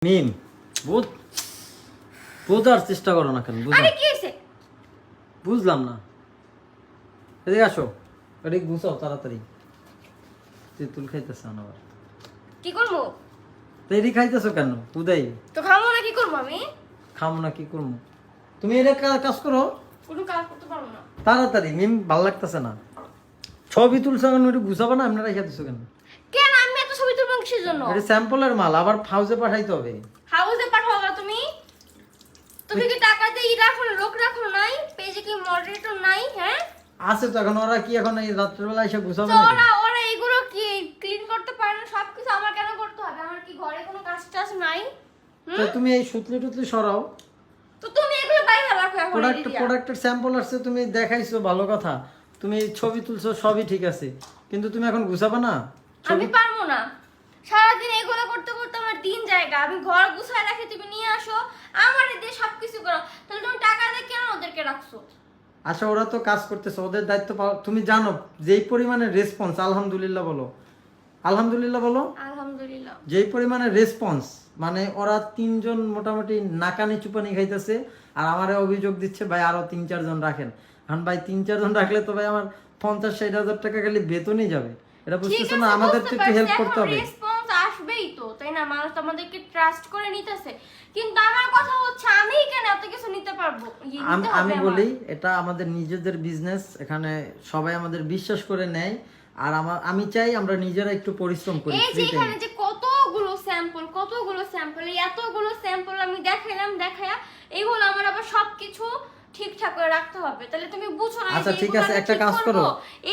মিম বোঝার চেষ্টা করো না কেন? বুঝলাম না। এদিকে আসো, এদিকে গুছাও তাড়াতাড়ি। তেঁতুল খাইতেছ না আবার? কি করবো? তেরি খাইতেছো কেন? উদয় তো খাবো না, কি করবো আমি? খামো না কি করবো? তুমি এটা কাজ করো, কোনো কাজ করতে পারবো না। তাড়াতাড়ি। মিম ভালো লাগতেছে না। ছবি তুলছো কেন? একটু গুছাবো না? আপনারা খাইতেছো কেন? কেন আমি এত ছবি তুলবো কিসের জন্য? এটা স্যাম্পলের মাল, আবার হাউসে পাঠাইতে হবে। হাউসে পাঠাবো তুমি? তুমি কি টাকা দিয়ে রাখো, লোক রাখো নাই? পেজে কি মডারেটর নাই? হ্যাঁ আছে তো। এখন ওরা কি এখন এই রাত্রেবেলা এসে গুছাবে তো নাকি? ওরা এগুলো কি ক্লিন করতে পারে না? সবকিছু আমার কেন করতে হবে? আমার কি ঘরে কোনো কাজ টাজ নাই? তো তুমি এই সুতলি টুতলি সরাও। তো তুমি এগুলো বাইরে রাখো এখন। প্রোডাক্টের স্যাম্পল আসছে, তুমি দেখাইছো, ভালো কথা। তুমি ছবি তুলছো, সবই ঠিক আছে, কিন্তু তুমি এখন গুছাবে না। আমি পারবো না। সারাদিন এগুলো করতে করতে আমার দিন জায়গা। আমি ঘর গুছায় রাখি, তুমি নিয়ে আসো, আমার দিয়ে সবকিছু করো। তাহলে তুমি টাকা দিয়ে কেন ওদেরকে রাখছো? আচ্ছা, ওরা তো কাজ করতেছে, ওদের দায়িত্ব তুমি জানো যেই পরিমাণে রেসপন্স। আলহামদুলিল্লাহ বলো, আলহামদুলিল্লাহ বলো। আলহামদুলিল্লাহ। যেই পরিমাণে রেসপন্স, মানে ওরা তিনজন মোটামুটি নাকানি চুপানি খাইতেছে, আর আমারে অভিযোগ দিচ্ছে ভাই আরো 3-4 জন রাখেন। এখন ভাই 3-4 জন রাখলে তো ভাই আমার 50-60 হাজার টাকা খালি বেতনই যাবে। এটা বুঝতেছো না? আমাদের তো একটু হেল্প করতে হবে। রেসপন্স আসবেই তো, তাই না? মানুষ আমাদেরকে ট্রাস্ট করে নিতেছে। কিন্তু আমার কথা হচ্ছে, আমি কেন এত কিছু নিতে পারবো? আমি বলি, এটা আমাদের নিজেদের বিজনেস, এখানে সবাই আমাদের বিশ্বাস করে নেয়। আর আমি চাই আমরা নিজেরা একটু পরিশ্রম করি। এই যে এখানে যে কতগুলো স্যাম্পল, এতগুলো স্যাম্পল আমি দেখায়া এগুলো আমার আবার সবকিছু ঠিকঠাক করে রাখতে হবে। তাহলে তুমি বুঝো না? আচ্ছা ঠিক আছে, একটা কাজ করো।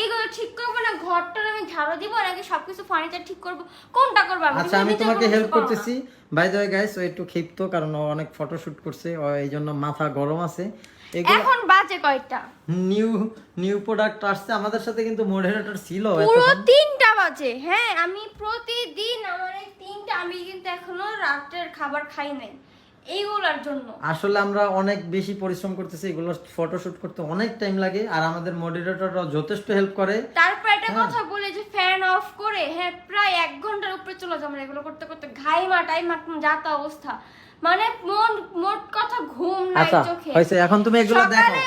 এইগুলো ঠিক করবো না, ঘরটার আমি ঝাড়ু দিব নাকি সবকিছু ফার্নিচার ঠিক করব? কোনটা করব আমি? আচ্ছা আমি তোমাকে হেল্প করতেছি। বাই দ্য ওয়ে গাইস, ও একটু ক্ষিপ্ত, কারণ ও অনেক ফটোশুট করছে, ও এইজন্য মাথা গরম আছে। এখন বাজে কয়টা? নিউ প্রোডাক্ট আসছে আমাদের সাথে, কিন্তু মডারেটর ছিল পুরো 3টা বাজে। হ্যাঁ, আমি প্রতিদিন আমার এই 3টা, আমি কিন্তু এখনো রাতের খাবার খাই নাই এইগুলোর জন্য। আসলে আমরা অনেক বেশি পরিশ্রম করতেছি, এগুলো ফটোশুট করতে অনেক টাইম লাগে, আর আমাদের মডারেটররা যথেষ্ট হেল্প করে। তারপর একটা কথা বলে যে ফ্যান অফ করে, হ্যাঁ, প্রায় 1 ঘন্টার উপরে চলে যায় আমরা এগুলো করতে করতে। ঘাইমা টাইমা যাতা অবস্থা, মানে মোট কথা ঘুম নাই চোখে। হইছে, এখন তুমি এগুলো দেখো। সকালে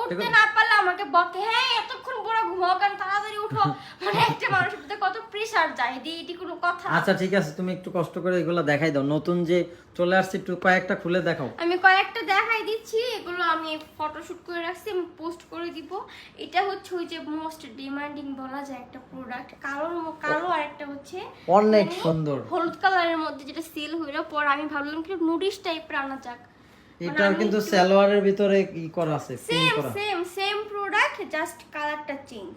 উঠতে না পারলে আমাকে বকে, হ্যাঁ এতক্ষণ বড় ঘুমাও কেন, তাড়াতাড়ি উঠো। মানে একটা মানুষের প্রতি কত প্রেসার যায়, এটি কোনো কথা? আচ্ছা ঠিক আছে, তুমি একটু কষ্ট করে এগুলো দেখাই দাও। নতুন যে চলে আসছে, একটু কয়েকটা খুলে দেখাও। আমি কয়েকটা দেখাই দিচ্ছি। এগুলো আমি ফটোশুট করে রাখছি, আমি পোস্ট করে দিব। এটা হচ্ছে ওই যে মোস্ট ডিমান্ডিং বলা যায় একটা প্রোডাক্ট, কালো আর একটা হচ্ছে অনেক সুন্দর হলুদ কালারের মধ্যে, যেটা সেল হইলো পর আমি ভাবলাম কি নুডিশ টাইপের আনা যাক। এটার কিন্তু সালোয়ারের ভিতরে ই করা আছে, প্রিন্ট করা। সেম প্রোডাক্ট, জাস্ট কালারটা চেঞ্জ।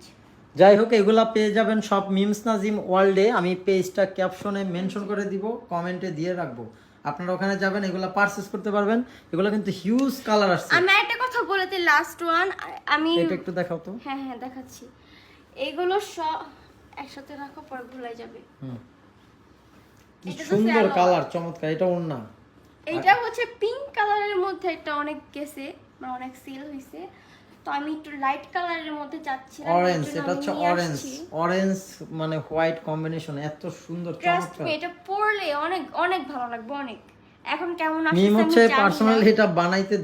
যাই হোক, এগুলা পেয়ে যাবেন সব মিমস নাজিম ওয়ার্ল্ডে। আমি পেজটা ক্যাপশনে মেনশন করে দিব, কমেন্টে দিয়ে রাখবো, আপনারা ওখানে যাবেন, এগুলা পারচেজ করতে পারবেন। এগুলা কিন্তু হিউজ কালার আসছে। আমি একটা কথা বলতে, লাস্ট ওয়ান আমি এটা একটু দেখাও তো। হ্যাঁ দেখাচ্ছি। এগুলো সব একসাথে রাখো, পরে ভুলে যাবে। কি সুন্দর কালার, চমৎকার। এটা ওন্না, এটা হচ্ছে পিঙ্ক কালারের মধ্যে, এটা অনেক গেছে, মানে অনেক সেল হইছে। তো আমি একটু লাইট কালারের মধ্যে যাচ্ছি না, অরেঞ্জ। এটা হচ্ছে অরেঞ্জ মানে হোয়াইট কম্বিনেশন, এত সুন্দর চমৎকার। এটা পরলে অনেক অনেক ভালো লাগবে, অনেক। এখন কেমন আসছে মিম হচ্ছে আমি জানি না। পার্সোনালি এটা বানাইতে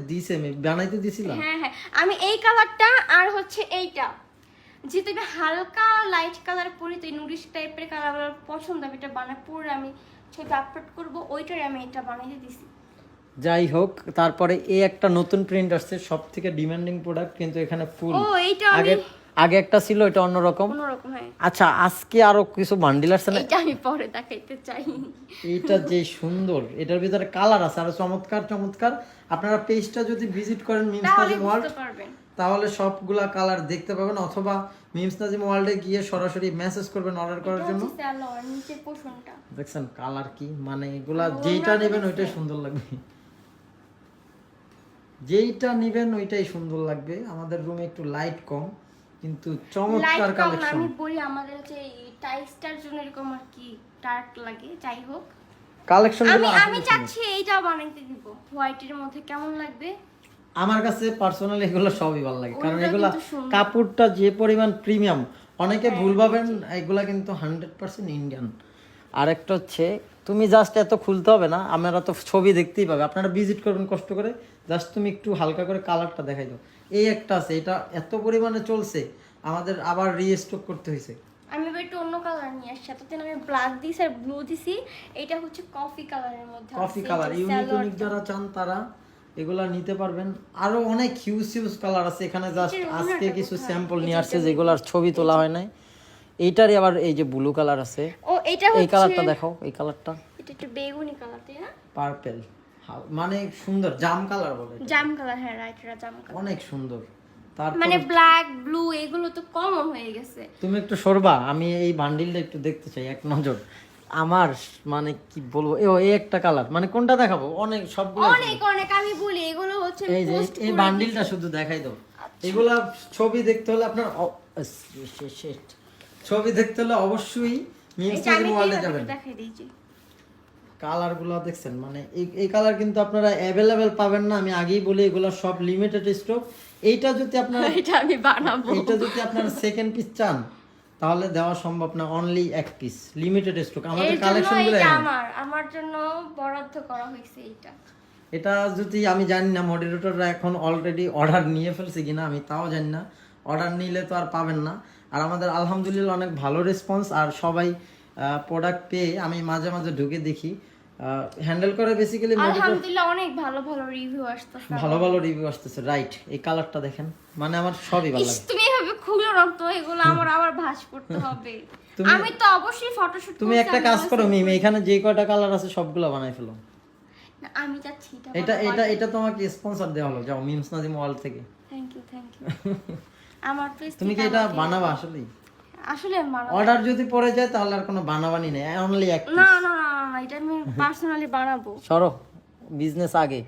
দিছিলাম। হ্যাঁ আমি এই কালারটা আর হচ্ছে এইটা, যে তুমি হালকা লাইট কালার পরি, তো নুডিশ টাইপের কালার পছন্দ, আমি এটা বানাই পরে আমি ছবি আপলোড করব, ওইটাই আমি এটা বানাইতে দিছি। যাই হোক, তারপরে এই একটা নতুন প্রিন্ট আসছে, সবথেকে ডিমান্ডিং প্রোডাক্ট, কিন্তু এখানে ফুল। ও এইটা আগে একটা ছিল, এটা অন্যরকম। হ্যাঁ। আচ্ছা, আজকে আরো কিছু বান্ডিল আসছে না, এটা আমি পরে দেখাইতে চাই। এইটা যে সুন্দর, এটার ভিতরে কালার আছে আর চমৎকার। আপনারা পেজটা যদি ভিজিট করেন মিমস নাজিম ওয়ার্ল্ড, তাহলে সবগুলা কালার দেখতে পাবেন, অথবা মিমস নাজিম ওয়ার্ল্ডে গিয়ে সরাসরি মেসেজ করবেন অর্ডার করার জন্য। দেখছেন কালার কি, মানে এগুলা যেইটা নেবেন ওইটাই সুন্দর লাগবে, আমাদের রুমে একটু লাইট কম, কিন্তু চমৎকার কালেকশন। আমি বলি আমাদের হচ্ছে টাইলসটার জন্য এরকম আর কি ডার্ক লাগে। যাই হোক, কালেকশনগুলো আমি চাচ্ছি এইটা বানাইতে দিব হোয়াইটের মধ্যে, কেমন লাগবে? আমার কাছে পার্সোনালি এগুলো সবই ভালো লাগে, কারণ এগুলা কাপড়টা যে পরিমাণ প্রিমিয়াম। অনেকে ভুল ভাবেন, এগুলা কিন্তু 100% ইন্ডিয়ান। আর একটা হচ্ছে তুমি জাস্ট এত খুলতে হবে না, আমরা তো ছবি দেখতেই পাবে, আপনারা ভিজিট করবেন কষ্ট করে, জাস্ট তুমি একটু হালকা করে কালারটা দেখাই দাও। এই একটা আছে, এটা এত পরিমাণে চলছে আমাদের আবার রিস্টক করতে হয়েছে। আমি এবার একটু অন্য কালার নিয়ে আসছি, এতদিন আমি ব্ল্যাক দিছি আর ব্লু দিছি, এটা হচ্ছে কফি কালারের মধ্যে কফি কালার ইউনিক যারা চান তারা এগুলা নিতে পারবেন। আরো অনেক হিউজ কালার আছে এখানে, জাস্ট আজকে কিছু স্যাম্পল নিয়ে আসছে যেগুলার ছবি তোলা হয় নাই। এইটারই আবার এই যে ব্লু কালার আছে, ও এটা এই হচ্ছে কালারটা দেখাও, এই কালারটা এটা একটু বেগুনি কালার, তাই না? পার্পল, মানে সুন্দর জাম কালার বলে, জাম কালার, হ্যাঁ রাইট, এটা জাম কালার, অনেক সুন্দর। তারপর মানে ব্ল্যাক ব্লু এগুলো তো কমন হয়ে গেছে। তুমি একটু সরবা, আমি এই বান্ডিলটা একটু দেখতে চাই এক নজর। আমার মানে কি বলবো, এই একটা কালার, মানে কোনটা দেখাবো, অনেক সবগুলো অনেক আমি বলি এগুলো হচ্ছে এই যে এই বান্ডিলটা শুধু দেখাই দাও। এগুলা ছবি দেখতে হলে আপনার ছবি দেখতে হলে অবশ্যই মিউজিয়াম ওয়ার্ল্ডে যাবেন। দেখাই দিয়েছি কালার গুলো দেখছেন, মানে এই কালার কিন্তু আপনারা অ্যাভেলেবেল পাবেন না, আমি আগেই বলি এগুলো সব লিমিটেড স্টক। এইটা যদি আপনারা এটা আমি বানাবো, এটা যদি আপনারা সেকেন্ড পিস চান তাহলে দেওয়া সম্ভব না, অনলি এক পিস লিমিটেড স্টক। আমাদের কালেকশন গুলো আমার জন্য বরাদ্দ করা হয়েছে এটা। এটা যদি আমি জানি না মডারেটররা এখন অলরেডি অর্ডার নিয়ে ফেলছে কিনা, আমি তাও জানি না। অর্ডার নিলে তো আর পাবেন না। আর আমাদের আলহামদুলিল্লাহ অনেক ভালো রেসপন্স, আর সবাই প্রোডাক্ট পেয়ে আমি মাঝে মাঝে ঢুকে দেখি হ্যান্ডেল করে বেসিক্যালি আলহামদুলিল্লাহ অনেক ভালো রিভিউ আসতেছে, ভালো রিভিউ আসতেছে। রাইট, এই কালারটা দেখেন, মানে আমার সবই ভালো লাগে। তুমি এভাবে খুলে রাখতো, এগুলো আমার আবার ভাঁজ করতে হবে। আমি তো অবশ্যই ফটোশুট তুমি একটা কাজ করো মিম, এখানে যে কয়টা কালার আছে সবগুলো বানাই ফেলো। আমি যাচ্ছি এটা তোমাকে স্পন্সর দেওয়া হলো, যাও মিমস নাজিম ওয়ার্ল্ড থেকে। থ্যাংক ইউ আমার প্লিজ। তুমি কি এটা বানাবা আসলে অর্ডার যদি পড়ে যায় তাহলে আর কোনো বানাবানি নেই, অনলি এক পিস। না এটা আমি পার্সোনালি বানাবো। সরো, বিজনেস আগে।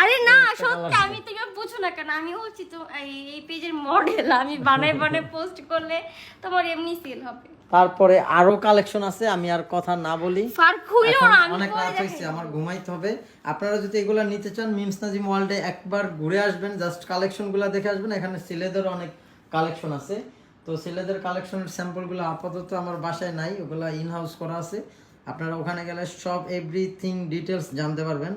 আরে না সত্যি, আমি তুমি বুঝো না কেন, আমি হচ্ছি তো এই পেজের মডেল, আমি বানাই পোস্ট করলে তোমার এমনি সেল হবে। তারপরে আরো কালেকশন আছে, আমি আর কথা না বলি, ফার খুইলো না, আমি অনেক রাত হইছে, আমার ঘুমাইতে হবে। আপনারা যদি এগুলা নিতে চান মিমস নাজিম ওয়ার্ল্ডে একবার ঘুরে আসবেন, জাস্ট কালেকশনগুলো দেখে আসবেন। এখানে ছেলেদের অনেক কালেকশন আছে, তো ছেলেদের কালেকশনের স্যাম্পলগুলো আপাতত আমার বাসায় নাই, ওগুলা ইন হাউস করা আছে। আপনারা ওখানে গেলে সব এভরিথিং ডিটেইলস জানতে পারবেন।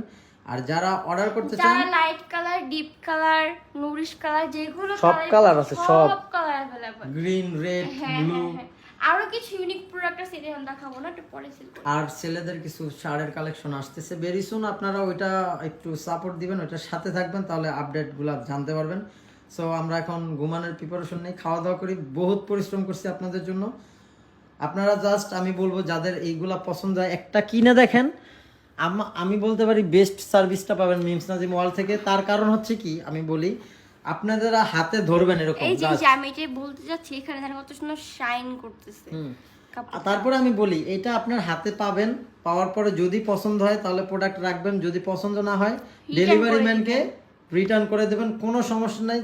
আর যারা অর্ডার করতে চান, যারা light colour, deep colour, nourish colour, যেগুলো সব কালার আছে, সব colour available, green, red, blue. আরো কিছু ইউনিক প্রোডাক্ট আছে, এটা দেখাবো না, একটু পরে সেল করব। আর ছেলেদের কিছু শাড়ির কালেকশন আসতেছে ভেরি সুন, আপনারা ওইটা একটু সাপোর্ট দিবেন, ওইটার সাথে থাকবেন, তাহলে আপডেটগুলো জানতে পারবেন। সো আমরা এখন ঘুমানোর প্রিপারেশন নেই, খাওয়া দাওয়া করি, বহুত পরিশ্রম করছি আপনাদের জন্য। আপনারা জাস্ট আমি বলবো যাদের এইগুলা পছন্দ হয় একটা কিনে দেখেন, আমি বলতে পারি বেস্ট সার্ভিসটা পাবেন মিমস নাজিম ওয়ার্ল্ড থেকে। তার কারণ হচ্ছে কি, আমি বলি আপনারা হাতে ধরবেন এরকম, এই যে আমি যে বলতে যাচ্ছি, এখানে দেখেন কত সুন্দর শাইন করতেছে। তারপরে আমি বলি এটা আপনার হাতে পাবেন, পাওয়ার পরে যদি পছন্দ হয় তাহলে প্রোডাক্ট রাখবেন, যদি পছন্দ না হয় ডেলিভারি ম্যানকে রিটার্ন করে দেবেন, কোনো সমস্যা নাই।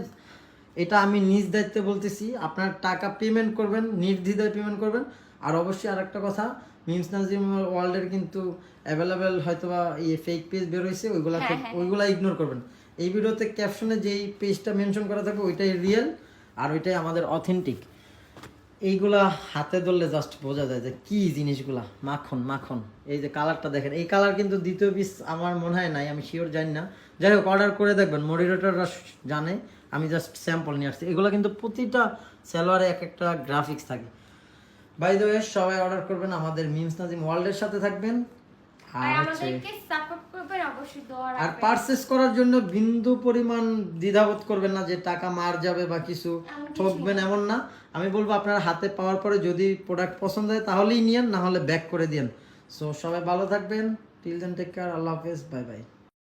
এটা আমি নিজ দায়িত্বে বলতেছি, আপনার টাকা পেমেন্ট করবেন, নির্দ্বিধায় পেমেন্ট করবেন। আর অবশ্যই আরেকটা কথা, মিমস নাজিম ওয়ার্ল্ডের কিন্তু অ্যাভেলেবেল হয়তোবা এই ফেক পেজ বের হয়েছে, ওইগুলা ইগনোর করবেন। এই ভিডিওতে ক্যাপশনে যেই পেজটা মেনশন করা থাকবে ওইটাই রিয়েল, আর ওইটাই আমাদের অথেন্টিক। এইগুলা হাতে ধরলে জাস্ট বোঝা যায় যে কি জিনিসগুলা, মাখন। এই যে কালারটা দেখেন, এই কালার কিন্তু দ্বিতীয় পিস আমার মনে হয় নাই, আমি শিওর জানি না। যাই হোক, অর্ডার করে দেখবেন, মডারেটররা জানে, আমি জাস্ট স্যাম্পল নিয়ে আসছি। এগুলো কিন্তু প্রতিটা সালোয়ারে এক একটা গ্রাফিক্স থাকে। বাই দ্য ওয়ে, সবাই অর্ডার করবেন, আমাদের মিমস নাজিম ওয়ার্ল্ডের সাথে থাকবেন। আর পারচেজ করার জন্য বিন্দু পরিমাণ দ্বিধাবোধ করবেন না যে টাকা মার যাবে বা কিছু ঠকবেন, এমন না। আমি বলবো আপনার হাতে পাওয়ার পরে যদি প্রোডাক্ট পছন্দ হয় তাহলেই নিয়েন, না হলে ব্যাক করে দিন। সো সবাই ভালো থাকবেন, টিল দেন টেক কেয়ার, আল্লাহ হাফেজ, বাই বাই।